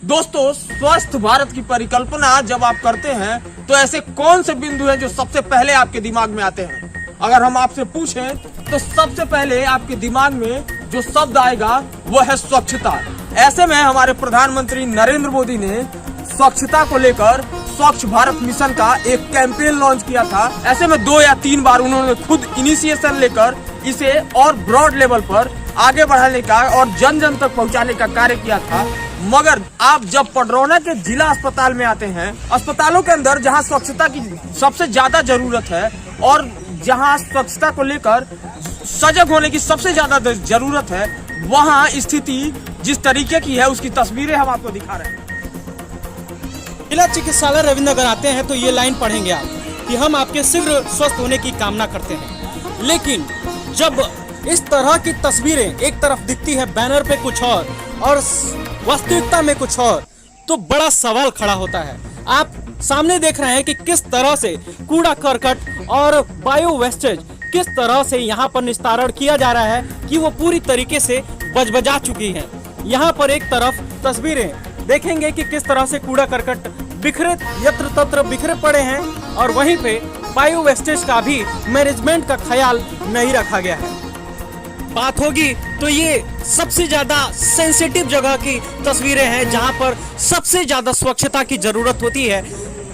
दोस्तों, स्वस्थ भारत की परिकल्पना जब आप करते हैं तो ऐसे कौन से बिंदु हैं जो सबसे पहले आपके दिमाग में आते हैं? अगर हम आपसे पूछें तो सबसे पहले आपके दिमाग में जो शब्द आएगा वो है स्वच्छता। ऐसे में हमारे प्रधानमंत्री नरेंद्र मोदी ने स्वच्छता को लेकर स्वच्छ भारत मिशन का एक कैंपेन लॉन्च किया था। ऐसे में 2 या 3 बार उन्होंने खुद इनिशिएशन लेकर इसे और ब्रॉड लेवल पर आगे बढ़ाने का और जन जन तक पहुंचाने का कार्य किया था। मगर आप जब पडरौना के जिला अस्पताल में आते हैं, अस्पतालों के अंदर जहां स्वच्छता की सबसे ज्यादा जरूरत है और जहां स्वच्छता को लेकर सजग होने की सबसे ज्यादा जरूरत है, वहां स्थिति जिस तरीके की है उसकी तस्वीरें हम आपको दिखा रहे हैं। जिला चिकित्सालय रविंद्रनगर आते हैं तो ये लाइन पढ़ेंगे आप कि हम आपके शीघ्र स्वस्थ होने की कामना करते हैं। लेकिन जब इस तरह की तस्वीरें एक तरफ दिखती है बैनर पे कुछ और वास्तविकता में कुछ और, तो बड़ा सवाल खड़ा होता है। आप सामने देख रहे हैं कि किस तरह से कूड़ा करकट और बायो वेस्टेज किस तरह से यहाँ पर निस्तारण किया जा रहा है कि वो पूरी तरीके से बजबजा चुकी हैं। यहाँ पर एक तरफ तस्वीरें देखेंगे कि किस तरह से कूड़ा करकट बिखरे यत्र तत्र बिखरे पड़े हैं और वहीं पे बायो वेस्टेज का भी मैनेजमेंट का ख्याल नहीं रखा गया है। बात होगी तो ये सबसे ज्यादा सेंसिटिव जगह की तस्वीरें हैं जहां पर सबसे ज्यादा स्वच्छता की जरूरत होती है।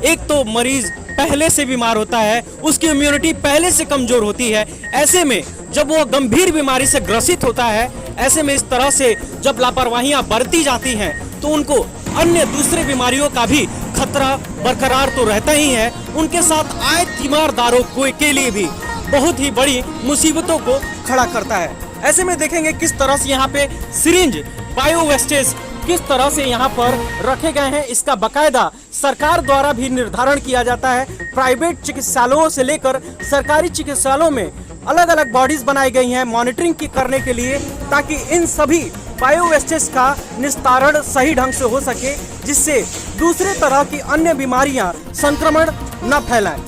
एक तो मरीज पहले से बीमार होता है, उसकी इम्यूनिटी पहले से कमजोर होती है। ऐसे में जब वो गंभीर बीमारी से ग्रसित होता है, ऐसे में इस तरह से जब लापरवाहियां बरती जाती हैं तो उनको अन्य दूसरे बीमारियों का भी खतरा बरकरार तो रहता ही है, उनके साथ आए तीमारदारों के लिए भी बहुत ही बड़ी मुसीबतों को खड़ा करता है। ऐसे में देखेंगे किस तरह से यहाँ पे सिरिंज बायो वेस्टेज किस तरह से यहाँ पर रखे गए हैं। इसका बकायदा सरकार द्वारा भी निर्धारण किया जाता है। प्राइवेट चिकित्सालयों से लेकर सरकारी चिकित्सालयों में अलग अलग बॉडीज बनाई गई हैं मॉनिटरिंग की करने के लिए, ताकि इन सभी बायो वेस्टेज का निस्तारण सही ढंग से हो सके, जिससे दूसरे तरह की अन्य बीमारियां संक्रमण न फैलाएं।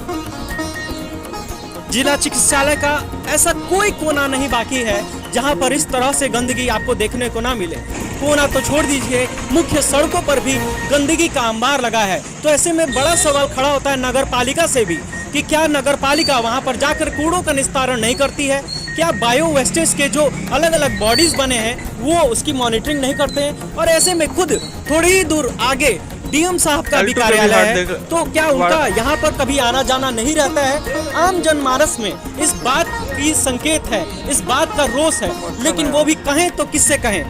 जिला चिकित्सालय का ऐसा कोई कोना नहीं बाकी है जहां पर इस तरह से गंदगी आपको देखने को ना मिले। कोना तो छोड़ दीजिए, मुख्य सड़कों पर भी गंदगी का अंबार लगा है। तो ऐसे में बड़ा सवाल खड़ा होता है नगर पालिका से भी कि क्या नगर पालिका वहां पर जाकर कूड़ों का निस्तारण नहीं करती है? क्या बायो वेस्टेज के जो अलग अलग बॉडीज बने हैं वो उसकी मॉनिटरिंग नहीं करते हैं? और ऐसे में खुद थोड़ी ही दूर आगे डीएम साहब का भी कार्यालय है, तो क्या उनका यहाँ पर कभी आना जाना नहीं रहता है? आम जनमानस में इस बात की संकेत है, इस बात का रोष है, लेकिन वो भी कहें तो किससे कहें?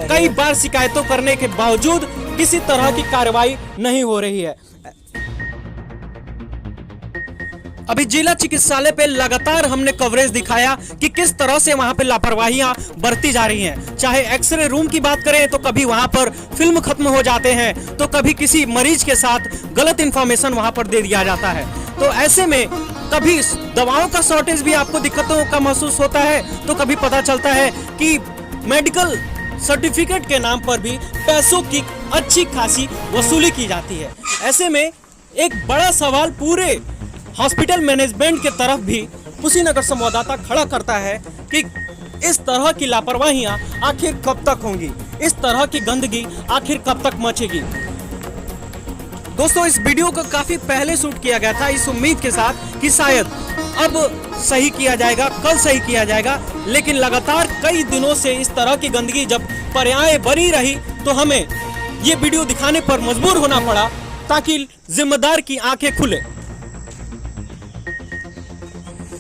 कई बार शिकायतों करने के बावजूद किसी तरह की कार्रवाई नहीं हो रही है। अभी जिला चिकित्सालय पे लगातार हमने कवरेज दिखाया कि किस तरह से वहां पे लापरवाहियां बरती जा रही हैं। चाहे एक्सरे रूम की बात करें तो कभी वहां पर फिल्म खत्म हो जाते हैं, तो कभी किसी मरीज के साथ गलत इंफॉर्मेशन वहां पर दे दिया जाता है। तो ऐसे में कभी दवाओं का शॉर्टेज भी आपको दिक्कतों का महसूस होता है, तो कभी पता चलता है कि मेडिकल सर्टिफिकेट के नाम पर भी पैसों की अच्छी खासी वसूली की जाती है। ऐसे में एक बड़ा सवाल पूरे हॉस्पिटल मैनेजमेंट के तरफ भी कुशीनगर संवाददाता खड़ा करता है कि इस तरह की लापरवाहियां आखिर कब तक होंगी, इस तरह की गंदगी आखिर कब तक मचेगी। दोस्तों, इस वीडियो को काफी पहले शूट किया गया था इस उम्मीद के साथ कि शायद अब सही किया जाएगा, कल सही किया जाएगा, लेकिन लगातार कई दिनों से इस तरह की गंदगी जब पर्याय बनी रही तो हमें ये वीडियो दिखाने पर मजबूर होना पड़ा ताकि जिम्मेदार की आंखें खुले।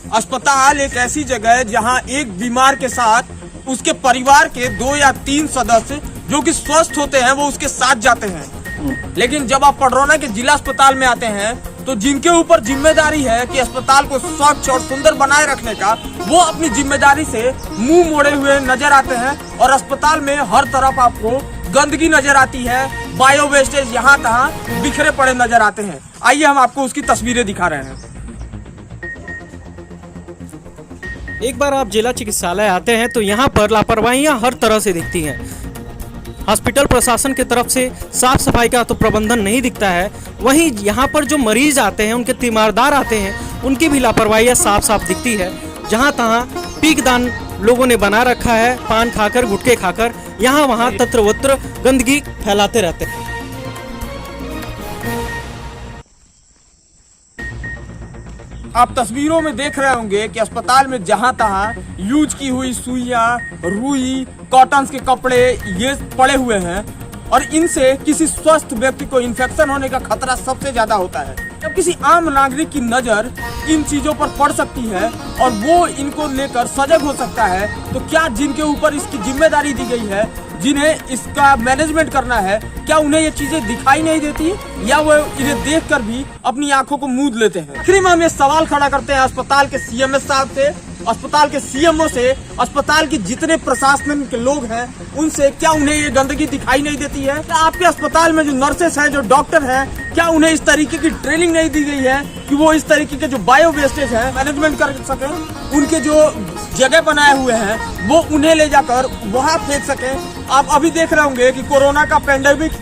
अस्पताल एक ऐसी जगह है जहां एक बीमार के साथ उसके परिवार के 2 या 3 सदस्य जो कि स्वस्थ होते हैं वो उसके साथ जाते हैं। लेकिन जब आप पडरौना के जिला अस्पताल में आते हैं तो जिनके ऊपर जिम्मेदारी है कि अस्पताल को स्वच्छ और सुंदर बनाए रखने का, वो अपनी जिम्मेदारी से मुंह मोड़े हुए नजर आते हैं और अस्पताल में हर तरफ आपको गंदगी नजर आती है, बायो वेस्टेज यहाँ तहाँ बिखरे पड़े नजर आते हैं। आइए हम आपको उसकी तस्वीरें दिखा रहे हैं। एक बार आप जिला चिकित्सालय आते हैं तो यहाँ पर लापरवाहियां हर तरह से दिखती हैं। हॉस्पिटल प्रशासन की तरफ से साफ सफाई का तो प्रबंधन नहीं दिखता है, वहीं यहाँ पर जो मरीज आते हैं, उनके तीमारदार आते हैं, उनकी भी लापरवाहियां साफ साफ दिखती है। जहाँ तहाँ पीकदान लोगों ने बना रखा है, पान खाकर, गुटखे खाकर यहाँ वहाँ तत्र गंदगी फैलाते रहते हैं। आप तस्वीरों में देख रहे होंगे कि अस्पताल में जहां तहां यूज की हुई सुइयां, रुई, कॉटन के कपड़े ये पड़े हुए हैं और इनसे किसी स्वस्थ व्यक्ति को इन्फेक्शन होने का खतरा सबसे ज्यादा होता है। जब किसी आम नागरिक की नजर इन चीजों पर पड़ सकती है और वो इनको लेकर सजग हो सकता है, तो क्या जिनके ऊपर इसकी जिम्मेदारी दी गई है, जिन्हें इसका मैनेजमेंट करना है, क्या उन्हें ये चीजें दिखाई नहीं देती या वो इन्हें देखकर भी अपनी आंखों को मूंद लेते हैं? आखिर में हम ये सवाल खड़ा करते हैं अस्पताल के सीएमएस साहब से, अस्पताल के सीएमओ से, अस्पताल के जितने प्रशासन के लोग हैं उनसे, क्या उन्हें ये गंदगी दिखाई नहीं देती है? क्या आपके अस्पताल में जो नर्सेस हैं, जो डॉक्टर हैं, क्या उन्हें इस तरीके की ट्रेनिंग नहीं दी गई है कि वो इस तरीके के जो बायो वेस्टेज है मैनेजमेंट कर सके? उनके जो जगह बनाए हुए हैं वो उन्हें ले जाकर वहाँ फेंक सके? आप अभी देख रहे होंगे कि कोरोना का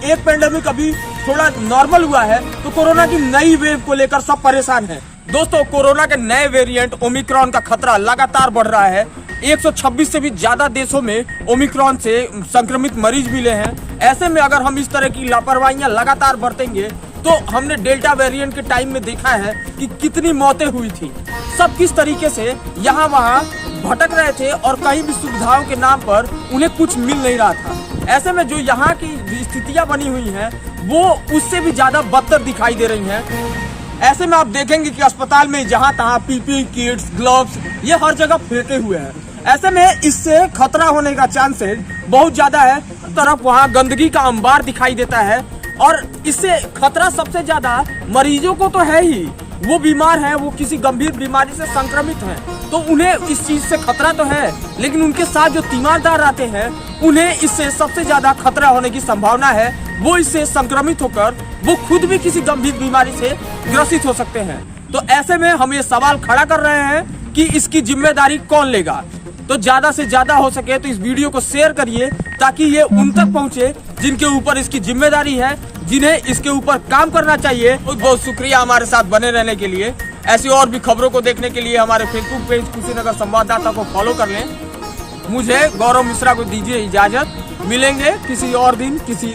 एक पेंडेमिक अभी थोड़ा नॉर्मल हुआ है, तो कोरोना की नई वेव को लेकर सब परेशान हैं। दोस्तों, कोरोना के नए वेरिएंट ओमिक्रॉन का खतरा लगातार बढ़ रहा है। 126 से भी ज्यादा देशों में ओमिक्रॉन से संक्रमित मरीज मिले हैं। ऐसे में अगर हम इस तरह की लापरवाहियां लगातार बरतेंगे तो हमने डेल्टा वेरिएंट के टाइम में देखा है कि कितनी मौतें हुई थी। सब किस तरीके से यहाँ वहाँ भटक रहे थे और कहीं भी सुविधाओं के नाम पर उन्हें कुछ मिल नहीं रहा था। ऐसे में जो यहाँ की स्थितियां बनी हुई हैं वो उससे भी ज्यादा बदतर दिखाई दे रही हैं। ऐसे में आप देखेंगे कि अस्पताल में जहां तहां पीपी किट्स, ग्लव्स ये हर जगह फेंके हुए हैं। ऐसे में इससे खतरा होने का चांसेस बहुत ज्यादा है। तरफ वहां गंदगी का अंबार दिखाई देता है और इससे खतरा सबसे ज्यादा मरीजों को तो है ही, वो बीमार हैं, वो किसी गंभीर बीमारी से संक्रमित हैं, तो उन्हें इस चीज से खतरा तो है, लेकिन उनके साथ जो तीमारदार आते हैं उन्हें इससे सबसे ज्यादा खतरा होने की संभावना है। वो इससे संक्रमित होकर वो खुद भी किसी गंभीर बीमारी से ग्रसित हो सकते हैं। तो ऐसे में हम ये सवाल खड़ा कर रहे हैं कि इसकी जिम्मेदारी कौन लेगा। तो ज्यादा से ज्यादा हो सके तो इस वीडियो को शेयर करिए ताकि ये उन तक पहुंचे जिनके ऊपर इसकी जिम्मेदारी है, जिन्हें इसके ऊपर काम करना चाहिए। बहुत बहुत शुक्रिया हमारे साथ बने रहने के लिए। ऐसी और भी खबरों को देखने के लिए हमारे फेसबुक पेज कुशीनगर संवाददाता को फॉलो कर लें। मुझे गौरव मिश्रा को दीजिए इजाजत। मिलेंगे किसी और दिन किसी